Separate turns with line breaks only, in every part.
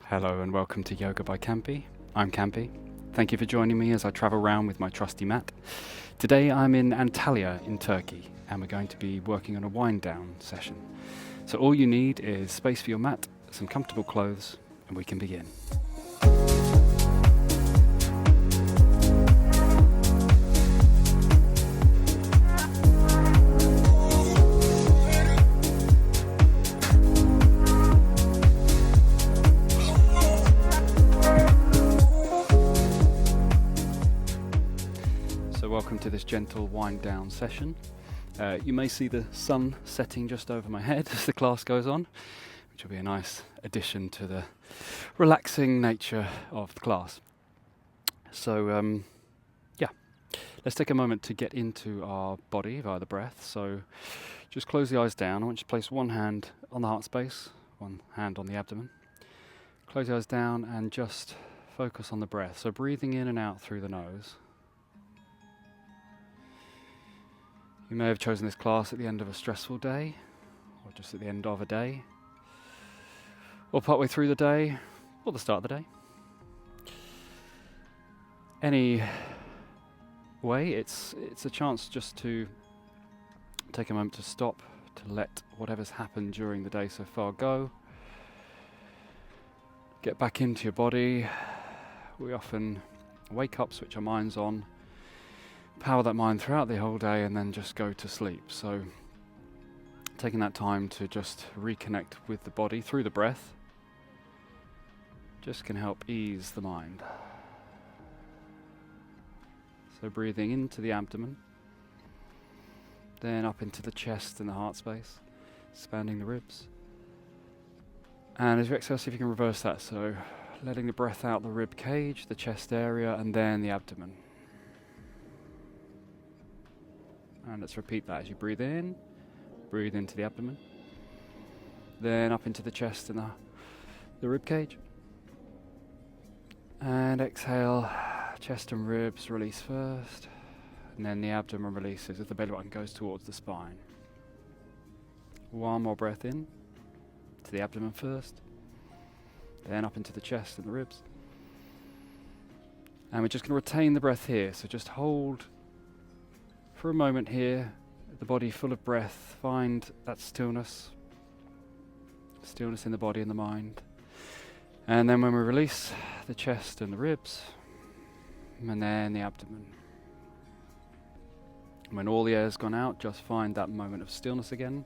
Hello and welcome to Yoga by Campy. I'm Campy. Thank you for joining me as I travel around with my trusty mat. Today I'm in Antalya in Turkey and we're going to be working on a wind down session. So all you need is space for your mat, some comfortable clothes, and we can begin. Welcome to this gentle wind down session. You may see the sun setting just over my head as the class goes on, which will be a nice addition to the relaxing nature of the class. So let's take a moment to get into our body via the breath. So just close the eyes down. I want you to place one hand on the heart space, one hand on the abdomen. Close the eyes down and just focus on the breath. So breathing in and out through the nose. You may have chosen this class at the end of a stressful day, or just at the end of a day, or partway through the day, or the start of the day. Any way, it's a chance just to take a moment to stop, to let whatever's happened during the day so far go. Get back into your body. We often wake up, switch our minds on, power that mind throughout the whole day and then just go to sleep. So taking that time to just reconnect with the body through the breath just can help ease the mind. So breathing into the abdomen, then up into the chest and the heart space, expanding the ribs. And as you exhale, see if you can reverse that. So letting the breath out the rib cage, the chest area, and then the abdomen. And let's repeat that as you breathe into the abdomen, then up into the chest and the rib cage. And exhale, chest and ribs release first, and then the abdomen releases as the belly button goes towards the spine. One more breath in, to the abdomen first, then up into the chest and the ribs. And we're just going to retain the breath here, so just hold for a moment here, the body full of breath. Find that stillness in the body and the mind. And then when we release, the chest and the ribs, and then the abdomen. When all the air's gone out, just find that moment of stillness again.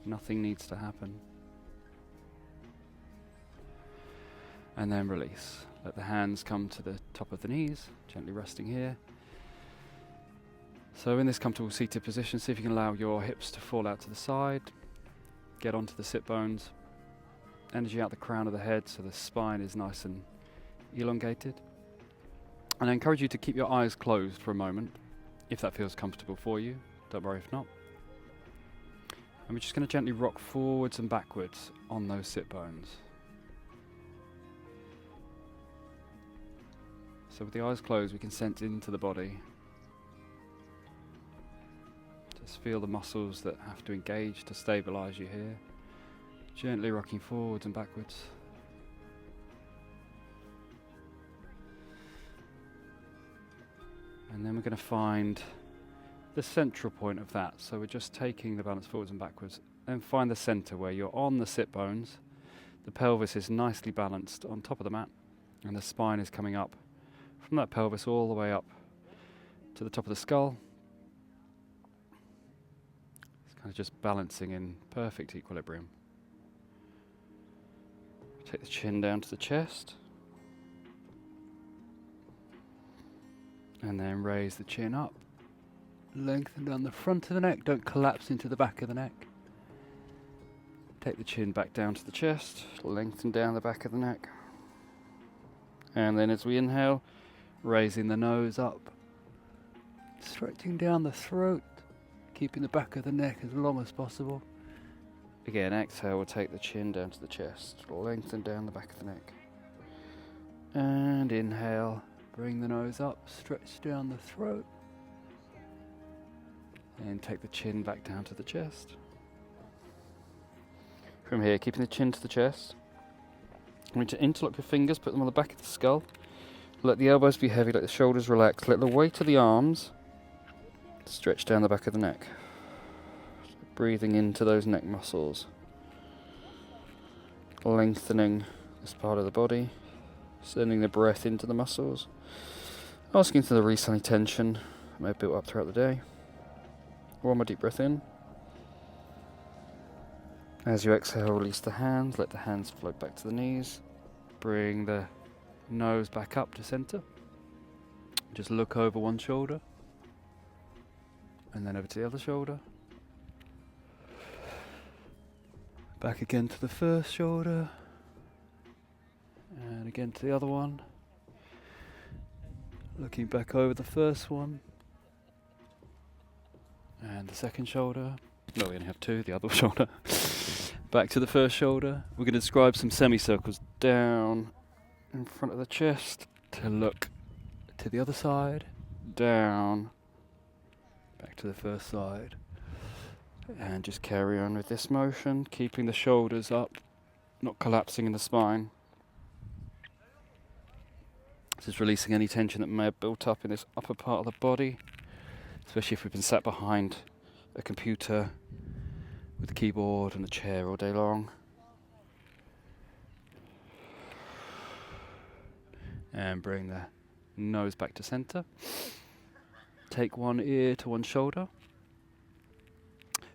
Nothing needs to happen. And then release. Let the hands come to the top of the knees, gently resting here. So in this comfortable seated position, see if you can allow your hips to fall out to the side, get onto the sit bones, energy out the crown of the head so the spine is nice and elongated. And I encourage you to keep your eyes closed for a moment, if that feels comfortable for you. Don't worry if not. And we're just going to gently rock forwards and backwards on those sit bones. So with the eyes closed, we can sense into the body. Just feel the muscles that have to engage to stabilize you here. Gently rocking forwards and backwards. And then we're going to find the central point of that. So we're just taking the balance forwards and backwards. Then find the center where you're on the sit bones. The pelvis is nicely balanced on top of the mat. And the spine is coming up from that pelvis all the way up to the top of the skull. Kind of just balancing in perfect equilibrium. Take the chin down to the chest. And then raise the chin up. Lengthen down the front of the neck. Don't collapse into the back of the neck. Take the chin back down to the chest. Lengthen down the back of the neck. And then as we inhale, raising the nose up. Stretching down the throat. Keeping the back of the neck as long as possible. Again, exhale, we'll take the chin down to the chest, lengthen down the back of the neck. And inhale, bring the nose up, stretch down the throat. And take the chin back down to the chest. From here, keeping the chin to the chest, You need to interlock your fingers, put them on the back of the skull. Let the elbows be heavy, let the shoulders relax. Let the weight of the arms stretch down the back of the neck. Breathing into those neck muscles. Lengthening this part of the body. Sending the breath into the muscles. Asking to release any tension that may have built up throughout the day. One more deep breath in. As you exhale, release the hands. Let the hands float back to the knees. Bring the nose back up to center. Just look over one shoulder. And then over to the other shoulder. Back again to the first shoulder. And again to the other one. Looking back over the first one. And the second shoulder. No, we only have two, the other shoulder. Back to the first shoulder. We're going to describe some semicircles down in front of the chest to look to the other side. Down. Back to the first side. And just carry on with this motion, keeping the shoulders up, not collapsing in the spine. This is releasing any tension that may have built up in this upper part of the body, especially if we've been sat behind a computer with a keyboard and a chair all day long. And bring the nose back to center. Take one ear to one shoulder.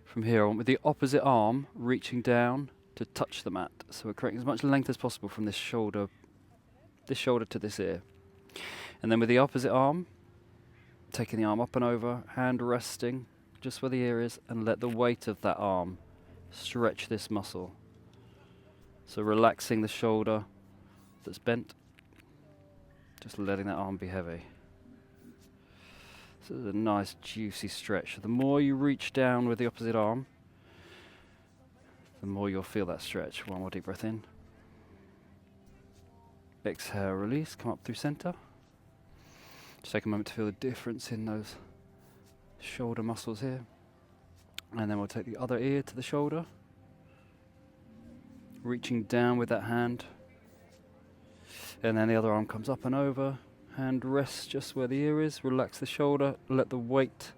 From here on, with the opposite arm reaching down to touch the mat. So we're creating as much length as possible from this shoulder to this ear. And then with the opposite arm, taking the arm up and over, hand resting just where the ear is, and let the weight of that arm stretch this muscle. So relaxing the shoulder that's bent, just letting that arm be heavy. So it's a nice juicy stretch. The more you reach down with the opposite arm, the more you'll feel that stretch. One more deep breath in. Exhale, release, come up through center. Just take a moment to feel the difference in those shoulder muscles here. And then we'll take the other ear to the shoulder. Reaching down with that hand. And then the other arm comes up and over. Hand rests just where the ear is. Relax the shoulder. Let the weight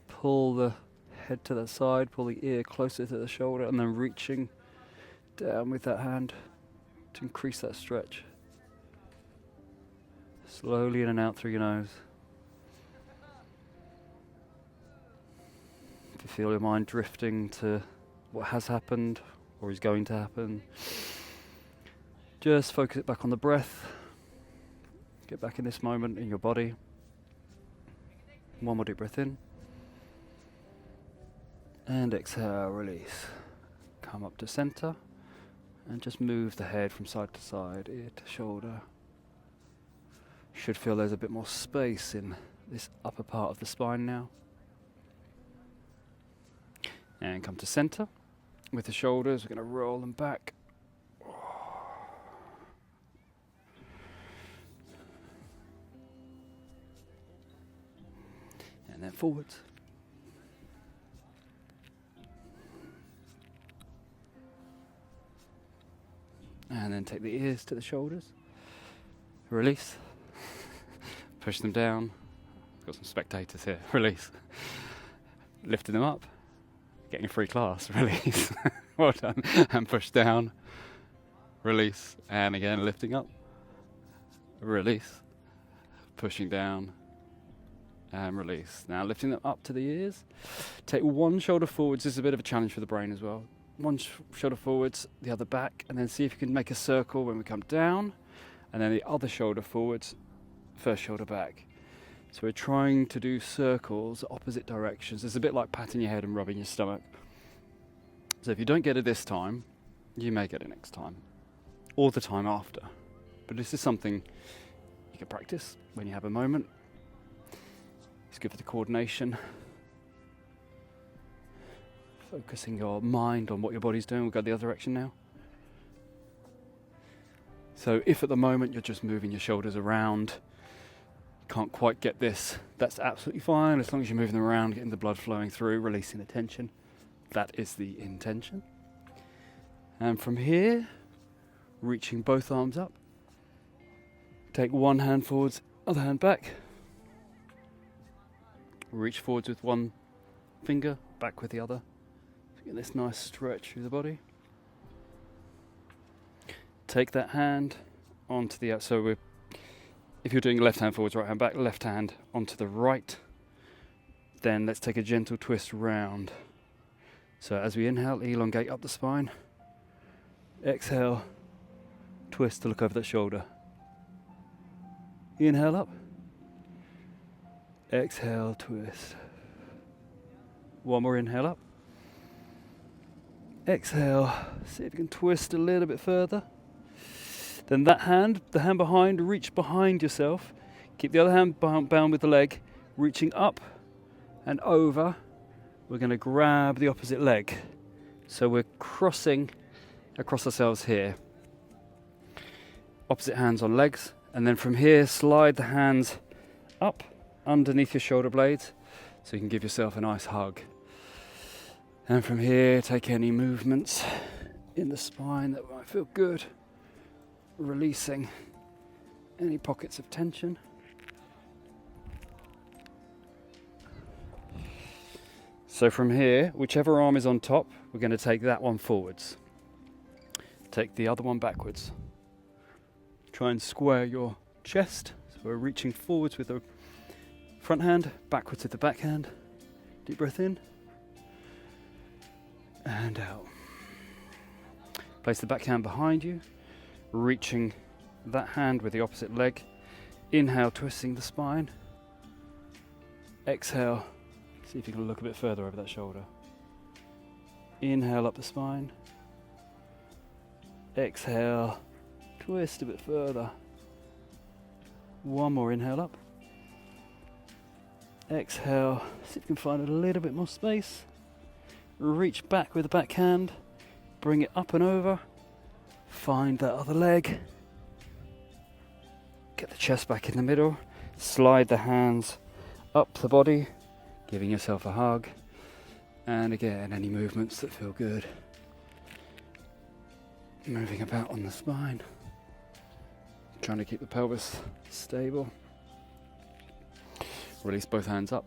pull the head to the side. Pull the ear closer to the shoulder. And then reaching down with that hand to increase that stretch. Slowly in and out through your nose. If you feel your mind drifting to what has happened or is going to happen, just focus it back on the breath. Get back in this moment in your body. One more deep breath in. And exhale, release. Come up to center. And just move the head from side to side, ear to shoulder. Should feel there's a bit more space in this upper part of the spine now. And come to center. With the shoulders, we're going to roll them back. And then forwards. And then take the ears to the shoulders. Release. Push them down. Got some spectators here. Release. Lifting them up. Getting a free class. Release. Well done. And push down. Release. And again, lifting up. Release. Pushing down. And release. Now lifting them up to the ears. Take one shoulder forwards. This is a bit of a challenge for the brain as well. One shoulder forwards, the other back, and then see if you can make a circle when we come down, and then the other shoulder forwards, first shoulder back. So we're trying to do circles opposite directions. It's a bit like patting your head and rubbing your stomach. So if you don't get it this time, you may get it next time, or the time after. But this is something you can practice when you have a moment. It's good for the coordination. Focusing your mind on what your body's doing. We'll go the other direction now. So if at the moment you're just moving your shoulders around, can't quite get this, that's absolutely fine. As long as you're moving them around, getting the blood flowing through, releasing the tension. That is the intention. And from here, reaching both arms up. Take one hand forwards, other hand back. Reach forwards with one finger, back with the other. Get this nice stretch through the body. Take that hand onto the outside. So if you're doing left hand forwards, right hand back, left hand onto the right. Then let's take a gentle twist round. So as we inhale, elongate up the spine. Exhale, twist to look over that shoulder. Inhale up. Exhale, twist. One more inhale up. Exhale, see if you can twist a little bit further. Then that hand, the hand behind, reach behind yourself. Keep the other hand bound with the leg, reaching up and over. We're going to grab the opposite leg. So we're crossing across ourselves here. Opposite hands on legs. And then from here, slide the hands up underneath your shoulder blades so you can give yourself a nice hug. And from here, take any movements in the spine that might feel good, releasing any pockets of tension. So from here, whichever arm is on top, we're going to take that one forwards. Take the other one backwards. Try and square your chest. So we're reaching forwards with the front hand, backwards with the back hand. Deep breath in. And out. Place the back hand behind you, reaching that hand with the opposite leg. Inhale, twisting the spine. Exhale, see if you can look a bit further over that shoulder. Inhale up the spine. Exhale, twist a bit further. One more inhale up. Exhale, see if you can find a little bit more space. Reach back with the back hand, bring it up and over, find that other leg, get the chest back in the middle, slide the hands up the body, giving yourself a hug, and again, any movements that feel good. Moving about on the spine, trying to keep the pelvis stable. Release both hands up.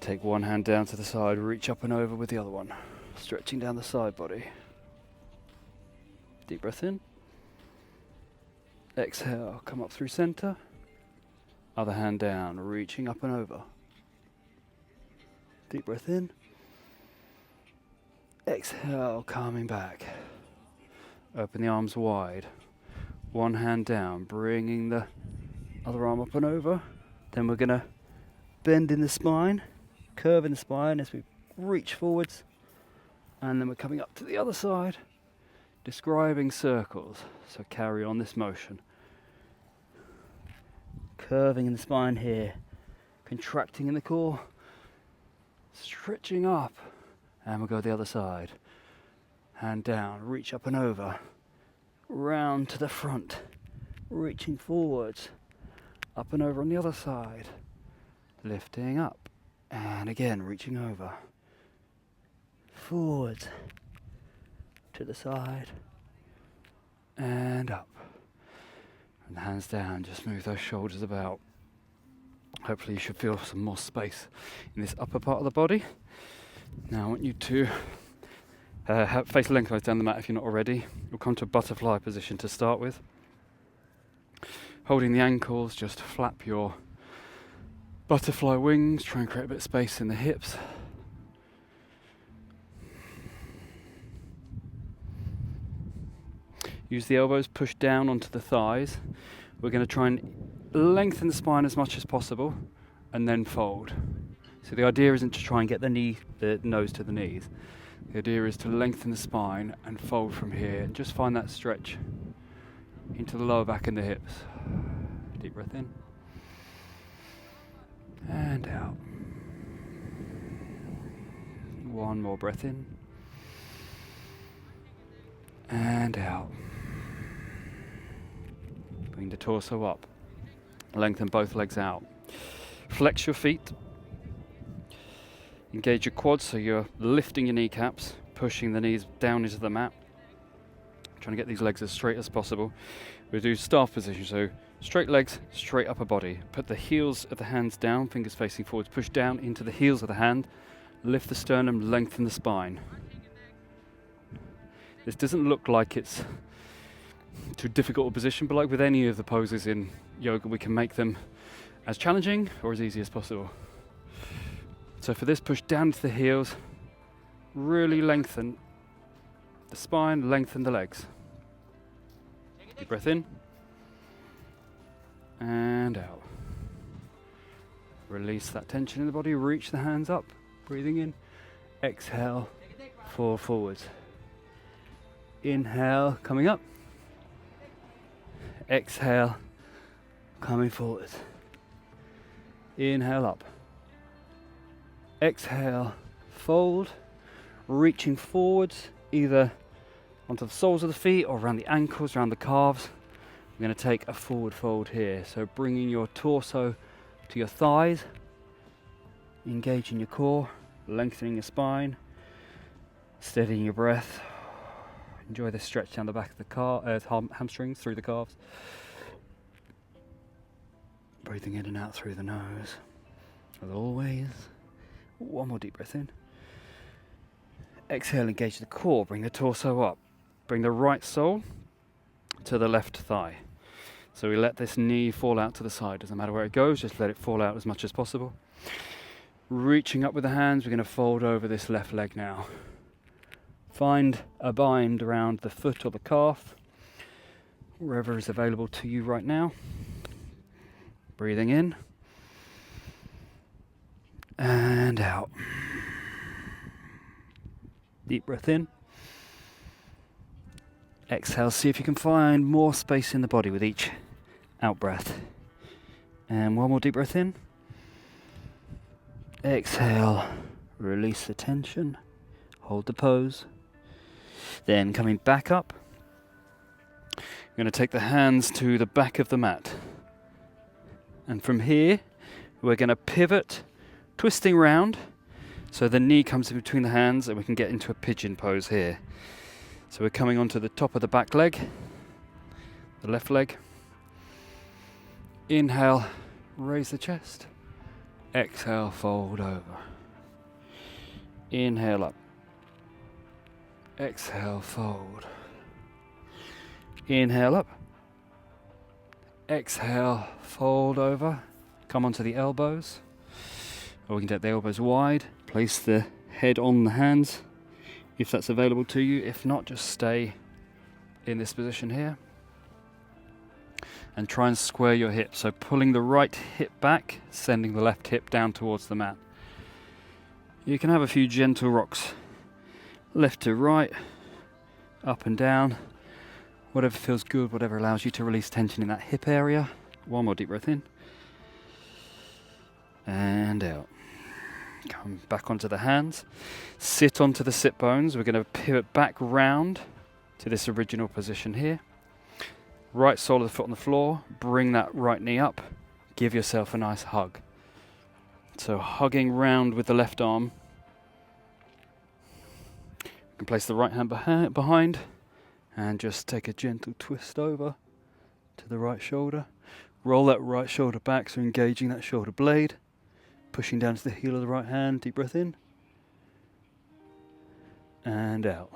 Take one hand down to the side, reach up and over with the other one, stretching down the side body. Deep breath in. Exhale, come up through center. Other hand down, reaching up and over. Deep breath in. Exhale, calming back. Open the arms wide. One hand down, bringing the other arm up and over. Then we're going to bend in the spine. Curve in the spine as we reach forwards, and then we're coming up to the other side, describing circles. So carry on this motion, curving in the spine here, contracting in the core, stretching up, and we'll go the other side. Hand down, reach up and over, round to the front, reaching forwards, up and over on the other side, lifting up. And again, reaching over, forwards, to the side, and up. And hands down, just move those shoulders about. Hopefully you should feel some more space in this upper part of the body. Now I want you to face lengthwise down the mat if you're not already. We'll come to a butterfly position to start with. Holding the ankles, just flap your butterfly wings, try and create a bit of space in the hips. Use the elbows, push down onto the thighs. We're going to try and lengthen the spine as much as possible and then fold. So the idea isn't to try and get the nose to the knees. The idea is to lengthen the spine and fold from here and just find that stretch into the lower back and the hips. Deep breath in. And out. One more breath in. And out. Bring the torso up. Lengthen both legs out. Flex your feet. Engage your quads so you're lifting your kneecaps, pushing the knees down into the mat. trying to get these legs as straight as possible. We'll do staff position, so straight legs, straight upper body. Put the heels of the hands down, fingers facing forwards, push down into the heels of the hand, lift the sternum, lengthen the spine. This doesn't look like it's too difficult a position, but like with any of the poses in yoga, we can make them as challenging or as easy as possible. So for this, push down to the heels, really lengthen the spine, lengthen the legs. Deep breath in and out. Release that tension in the body, reach the hands up, breathing in. Exhale, fall forwards. Inhale, coming up. Exhale, coming forwards. Inhale up. Exhale, fold, reaching forwards, either onto the soles of the feet or around the ankles, around the calves. We're going to take a forward fold here. So bringing your torso to your thighs, engaging your core, lengthening your spine, steadying your breath. Enjoy the stretch down the back of the hamstrings, through the calves. Breathing in and out through the nose, as always. One more deep breath in. Exhale, engage the core, bring the torso up. Bring the right sole to the left thigh. So we let this knee fall out to the side. Doesn't matter where it goes, just let it fall out as much as possible. Reaching up with the hands, we're going to fold over this left leg now. Find a bind around the foot or the calf, wherever is available to you right now. Breathing in and out. Deep breath in. Exhale, see if you can find more space in the body with each out breath. And one more deep breath in. Exhale, release the tension, hold the pose. Then coming back up, you're going to take the hands to the back of the mat. And from here, we're going to pivot, twisting round, so the knee comes in between the hands and we can get into a pigeon pose here. So we're coming onto the top of the back leg, the left leg. Inhale, raise the chest. Exhale, fold over. Inhale up. Exhale, fold. Inhale up. Exhale, fold over. Come onto the elbows. Or we can take the elbows wide. Place the head on the hands if that's available to you. If not, just stay in this position here. And try and square your hips. So pulling the right hip back, sending the left hip down towards the mat. You can have a few gentle rocks. Left to right, up and down. Whatever feels good, whatever allows you to release tension in that hip area. One more deep breath in. And out. Come back onto the hands. Sit onto the sit bones. We're going to pivot back round to this original position here. Right sole of the foot on the floor. Bring that right knee up. Give yourself a nice hug. So hugging round with the left arm. You can place the right hand behind and just take a gentle twist over to the right shoulder. Roll that right shoulder back, so engaging that shoulder blade. Pushing down to the heel of the right hand. Deep breath in. And out.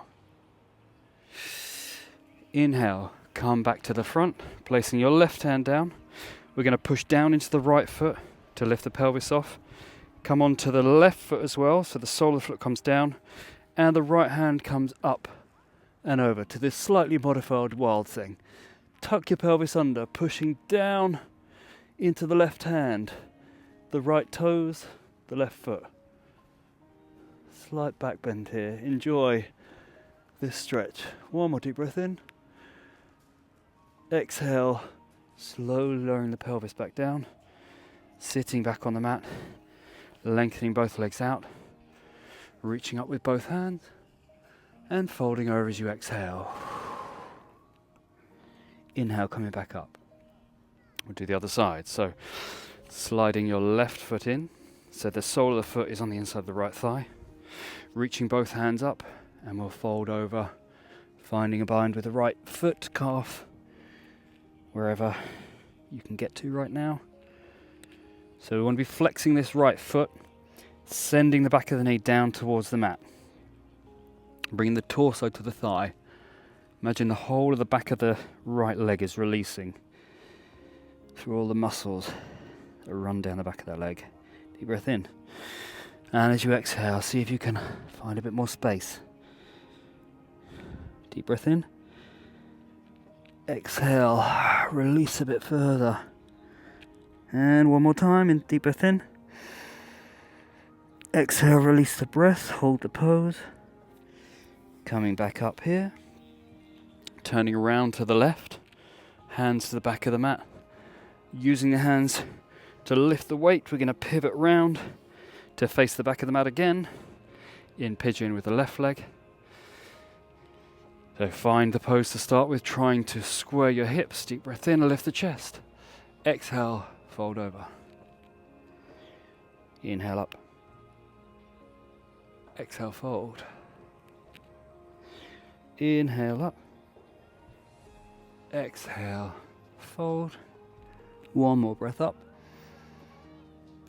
Inhale. Come back to the front. Placing your left hand down. We're going to push down into the right foot to lift the pelvis off. Come on to the left foot as well, so the sole of the foot comes down. And the right hand comes up and over to this slightly modified wild thing. Tuck your pelvis under, pushing down into the left hand. The right toes, the left foot. Slight back bend here. Enjoy this stretch. One more deep breath in. Exhale, slowly lowering the pelvis back down. Sitting back on the mat. Lengthening both legs out. Reaching up with both hands. And folding over as you exhale. Inhale, coming back up. We'll do the other side. So, sliding your left foot in. So the sole of the foot is on the inside of the right thigh. Reaching both hands up, and we'll fold over Finding a bind with the right foot, calf, wherever you can get to right now. So we want to be flexing this right foot, sending the back of the knee down towards the mat. Bring the torso to the thigh. Imagine the whole of the back of the right leg is releasing through all the muscles that run down the back of that leg. Deep breath in. And as you exhale, see if you can find a bit more space. Deep breath in. Exhale, release a bit further. And one more time, in deep breath in. Exhale, release the breath, hold the pose. Coming back up here. Turning around to the left. Hands to the back of the mat. Using the hands to lift the weight, we're going to pivot round to face the back of the mat again. In pigeon with the left leg. So find the pose to start with, trying to square your hips. Deep breath in, lift the chest. Exhale, fold over. Inhale up. Exhale, fold. Inhale up. Exhale, fold. One more breath up.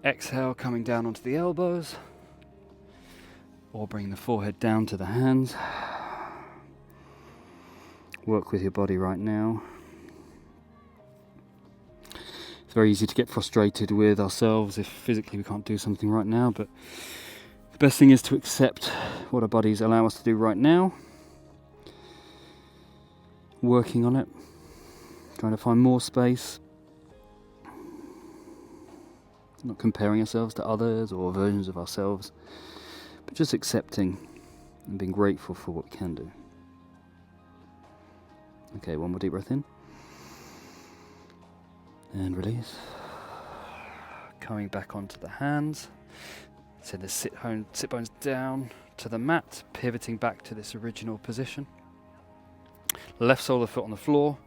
Exhale, coming down onto the elbows. Or bring the forehead down to the hands. Work with your body right now. It's very easy to get frustrated with ourselves if physically we can't do something right now, but the best thing is to accept what our bodies allow us to do right now. Working on it, trying to find more space. Not comparing ourselves to others or versions of ourselves, but just accepting and being grateful for what we can do. Okay, one more deep breath in. And release. Coming back onto the hands. Send the sit bones down to the mat, pivoting back to this original position. Left sole of the foot on the floor,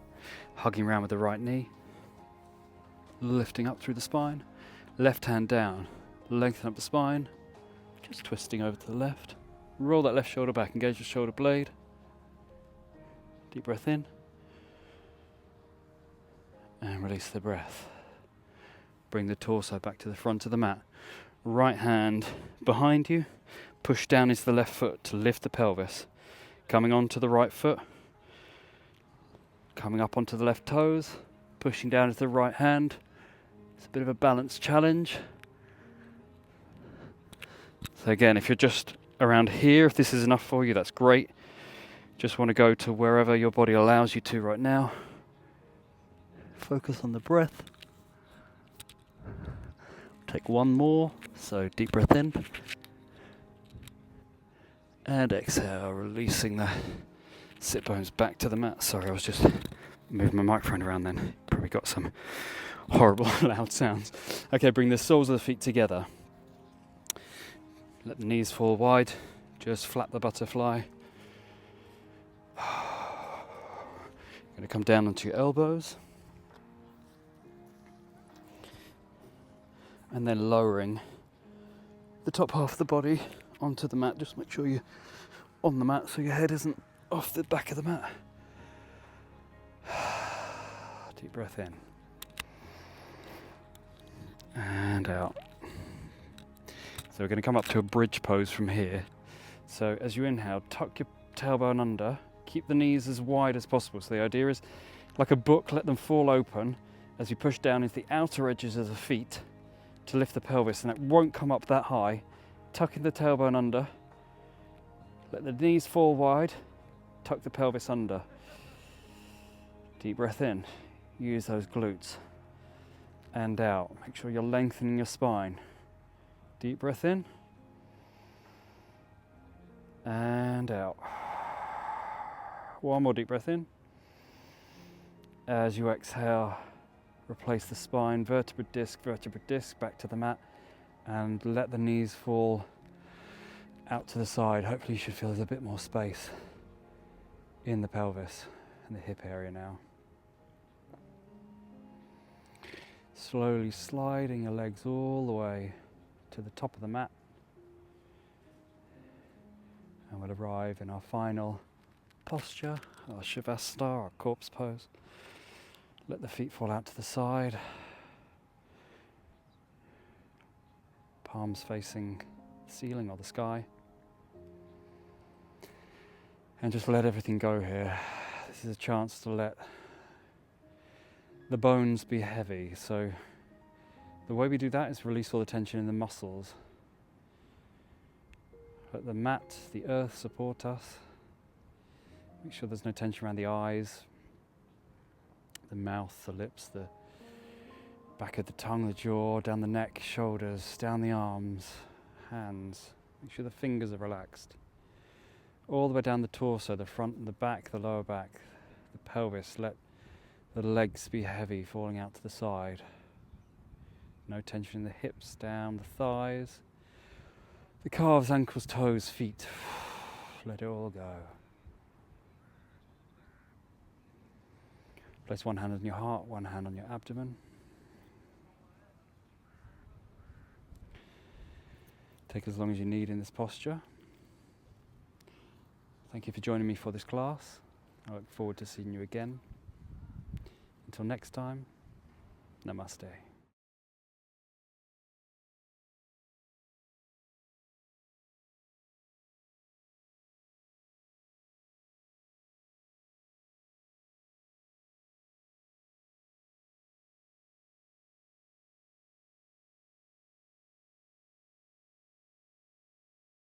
hugging around with the right knee. Lifting up through the spine. Left hand down, lengthen up the spine. Just twisting over to the left. Roll that left shoulder back, engage the shoulder blade. Deep breath in. And release the breath. Bring the torso back to the front of the mat. Right hand behind you. Push down into the left foot to lift the pelvis. Coming onto the right foot. Coming up onto the left toes. Pushing down into the right hand. It's a bit of a balance challenge. So again, if you're just around here, if this is enough for you, that's great. Just want to go to wherever your body allows you to right now. Focus on the breath. Take one more. So deep breath in. And exhale, releasing the sit bones back to the mat. Sorry, I was just moving my microphone around then. Probably got some horrible loud sounds. Okay, bring the soles of the feet together. Let the knees fall wide. Just flap the butterfly. Going to come down onto your elbows. And then lowering the top half of the body onto the mat. Just make sure you're on the mat so your head isn't off the back of the mat. Deep breath in. And out. So we're going to come up to a bridge pose from here. So as you inhale, tuck your tailbone under. Keep the knees as wide as possible. So the idea is, like a book, let them fall open as you push down into the outer edges of the feet to lift the pelvis, and it won't come up that high. Tucking the tailbone under. Let the knees fall wide. Tuck the pelvis under. Deep breath in. Use those glutes. And out. Make sure you're lengthening your spine. Deep breath in. And out. One more deep breath in. As you exhale, replace the spine, vertebra disc, back to the mat, and let the knees fall out to the side. Hopefully you should feel there's a bit more space in the pelvis and the hip area now. Slowly sliding your legs all the way to the top of the mat. And we'll arrive in our final posture, our Shavasana, our corpse pose. Let the feet fall out to the side. Palms facing the ceiling or the sky. And just let everything go here. This is a chance to let the bones be heavy. So the way we do that is release all the tension in the muscles. Let the mat, the earth support us. Make sure there's no tension around the eyes, the mouth, the lips, the back of the tongue, the jaw, down the neck, shoulders, down the arms, hands. Make sure the fingers are relaxed. All the way down the torso, the front and the back, the lower back, the pelvis. Let the legs be heavy, falling out to the side. No tension in the hips, down the thighs, the calves, ankles, toes, feet. Let it all go. Place one hand on your heart, one hand on your abdomen. Take as long as you need in this posture. Thank you for joining me for this class. I look forward to seeing you again. Until next time, namaste.